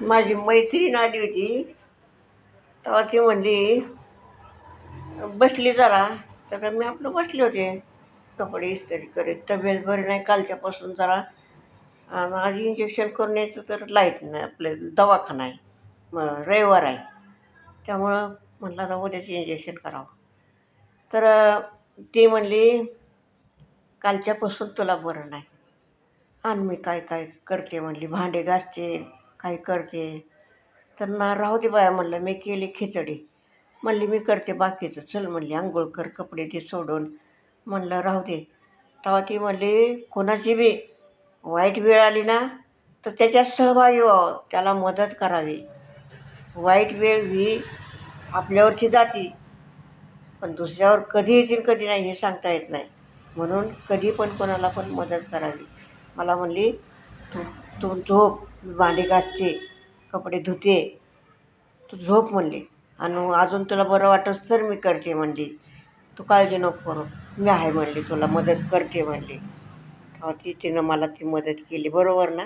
माझी मैत्रीण आली होती. तेव्हा ती म्हणली बसली जरा. तर मी आपलं बसले होते कपडे इस्त्री करत. तब्येत बरी नाही कालच्यापासून जरा. आणि आज इंजेक्शन करून यायचं तर लाईट नाही, आपलं दवाखाना आहे, रविवार आहे. त्यामुळं म्हटलं आता उद्याचं इंजेक्शन करावं. तर ती म्हणली कालच्यापासून तुला बरं नाही. आणि मी काय काय करते म्हणली, भांडे घासते, काय करते. तर ना राहू दे बाया म्हणलं, मी केली खिचडी. म्हणली मी करते बाकीचं, चल म्हणली अंघोळ कर, कपडे दे सोडून. म्हणलं राहू दे. तेव्हा ती म्हणली कोणाची बी वाईट वेळ आली ना तर त्याच्यात सहभागी व्हावं, त्याला मदत करावी. वाईट वेळ ही आपल्यावरची जाती, पण दुसऱ्यावर कधी येतील कधी नाही हे सांगता येत नाही. म्हणून कधी पण कोणाला पण मदत करावी. मला म्हणली तू तू झोप, मी भांडी घासते, कपडे धुते, तू झोप म्हणली. आणि अजून तुला बरं वाटस तर मी करते म्हणली. तू काळजी नको करू, मी आहे म्हणली, तुला मदत करते म्हणली. तेव्हा तिनं मला ती मदत केली. बरोबर ना.